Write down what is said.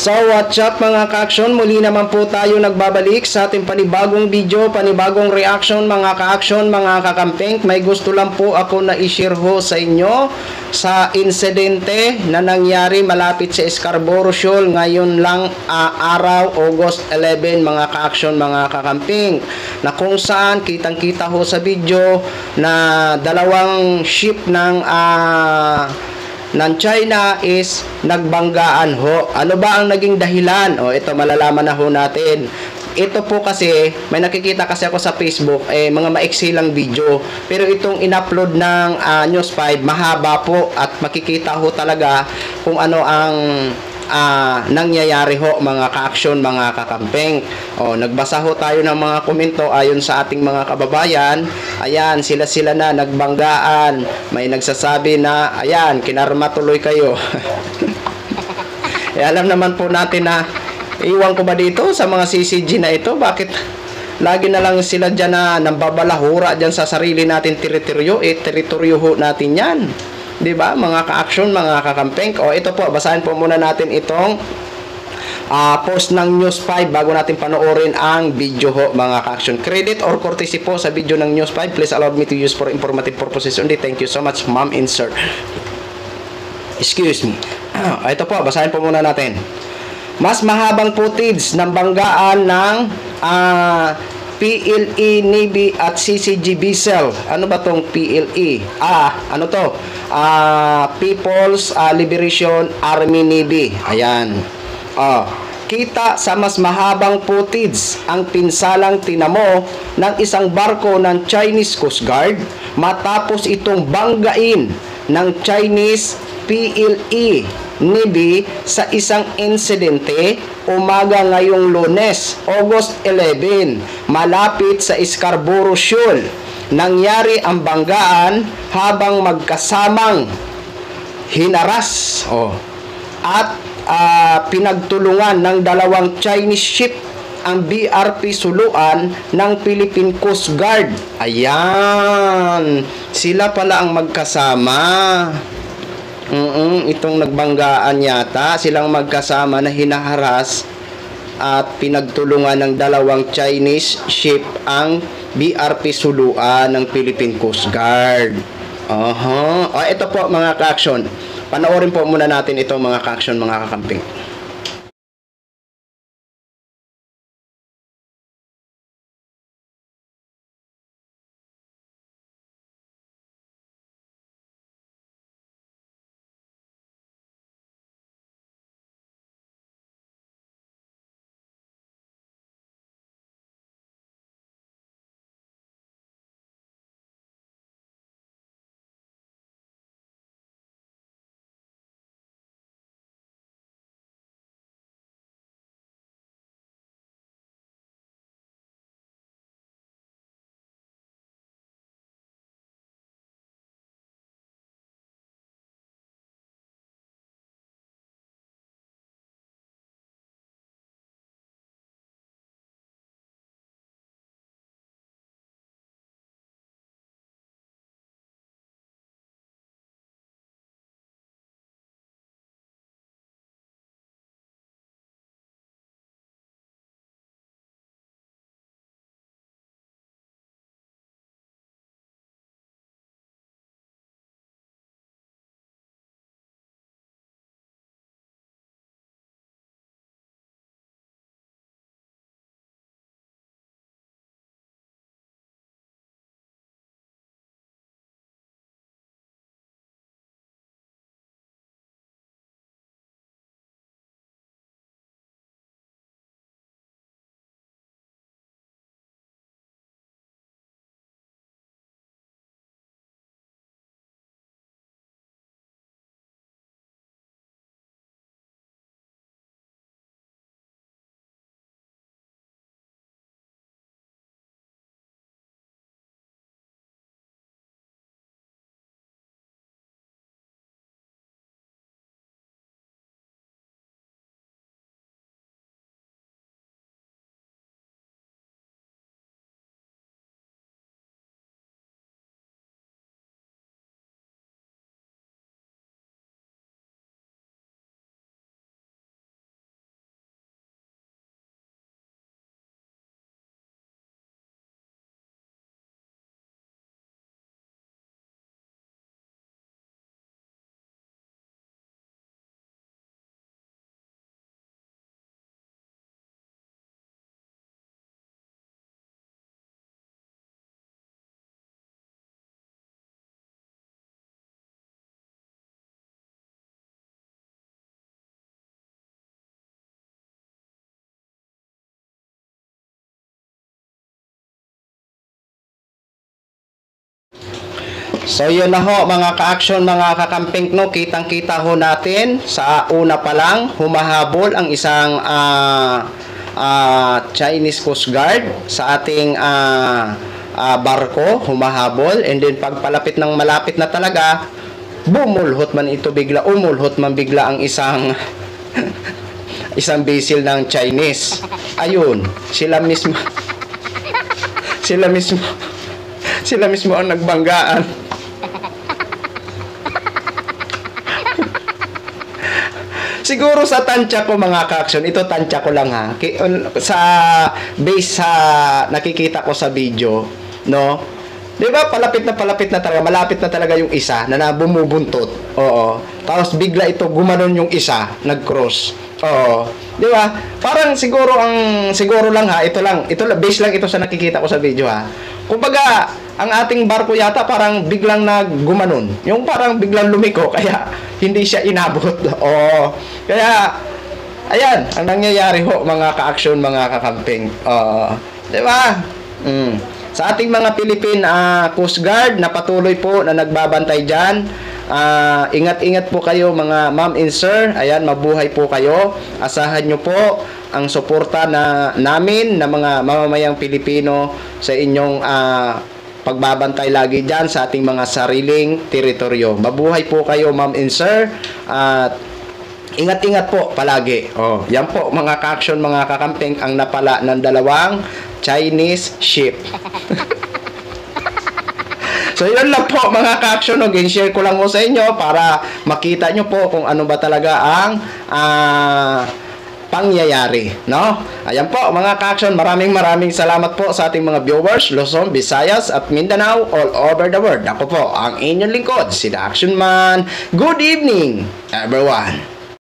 So what's up mga ka-action, muli naman po tayo nagbabalik sa ating panibagong video, panibagong reaction mga ka-action, mga kakamping. May gusto lang po ako na i-share ho sa inyo sa insidente na nangyari malapit sa Scarborough Shoal ngayon lang araw August 11 mga ka-action, mga kakamping, na kung saan kitang kita ho sa video na dalawang ship ng China is nagbanggaan ho. Ano ba ang naging dahilan? O ito, malalaman na ho natin. Ito po kasi, may nakikita kasi ako sa Facebook, mga maiksi lang video. Pero itong in-upload ng News 5, mahaba po at makikita ho talaga kung ano ang nangyayari ho mga ka-action, mga kakampeng. O, nagbasa ho tayo ng mga komento ayon sa ating mga kababayan. Ayan, sila na nagbanggaan. May nagsasabi na, ayan, kinarma tuloy kayo. Alam naman po natin na, iwan ko ba dito sa mga CCG na ito? Bakit lagi na lang sila dyan na nambabalahura dyan sa sarili natin teritoryo? Teritoryo ho natin yan. Diba mga ka-action, mga kakampeng? O ito po, basahin po muna natin itong post ng News 5 bago natin panoorin ang video ho mga ka-action. Credit or courtesy po sa video ng News 5. Please allow me to use for informative purposes only. Thank you so much, ma'am. Insert. Excuse me. Ito po, basahin po muna natin. Mas mahabang footage ng banggaan ng PLE, Navy at CCG vessel. Ano ba tong PLE? Ano to? People's Liberation Army Navy. Ayan. Kita sa mas mahabang footage ang pinsalang tinamo ng isang barko ng Chinese Coast Guard matapos itong banggain ng Chinese PLE Navy sa isang insidente umaga ngayong Lunes, August 11, malapit sa Scarborough Shoal. Nangyari ang banggaan habang magkasamang hinaras at pinagtulungan ng dalawang Chinese ship ang BRP Suluan ng Philippine Coast Guard. Ayan, sila pala ang magkasama. Itong nagbanggaan yata, silang magkasama na hinaharas at pinagtulungan ng dalawang Chinese ship ang BRP Suluan ng Philippine Coast Guard. Ito po mga ka-action. Panoorin po muna natin ito mga ka-action, mga kakamping. So yun na ho mga ka-action, mga kakamping, no, kitang-kita ho natin sa una pa lang humahabol ang isang Chinese Coast Guard sa ating barko, humahabol, and then pagpalapit ng malapit na talaga, bumulhot man ito bigla, umulhot man bigla ang isang isang vessel ng Chinese. Ayun, sila mismo sila mismo ang nagbanggaan. Siguro sa tansya ko mga ka-action, ito tansya ko lang ha. Sa base sa nakikita ko sa video, no? 'Di ba? Palapit na talaga, malapit na talaga yung isa na bumubuntot. Oo. Tapos bigla ito gumanon yung isa, nag-cross. Oo. 'Di ba? Parang siguro lang ha, ito lang base lang ito sa nakikita ko sa video ha. Kumbaga, ang ating barko yata parang biglang naggumanon. Yung parang biglang lumiko kaya hindi siya inabot. Oo. Kaya ayan, ang nangyayari ho mga ka-action, mga kakamping. 'Di ba? Sa ating mga Philippine Coast Guard na patuloy po na nagbabantay diyan, ingat-ingat po kayo mga ma'am and sir. Ayan, mabuhay po kayo. Asahan nyo po ang suporta namin na mga mamamayang Pilipino sa inyong pagbabantay lagi dyan sa ating mga sariling teritoryo. Mabuhay po kayo ma'am and sir. At ingat-ingat po palagi. Yan po mga ka-action, mga kakamping, ang napala ng dalawang Chinese ship. So yun lang po mga ka-action, share ko lang po sa inyo para makita nyo po kung ano ba talaga ang pangyayari, no? Ayan po mga ka-action, maraming salamat po sa ating mga viewers, Luzon, Visayas at Mindanao, all over the world. Ako po ang inyong lingkod, si The Action Man. Good evening everyone.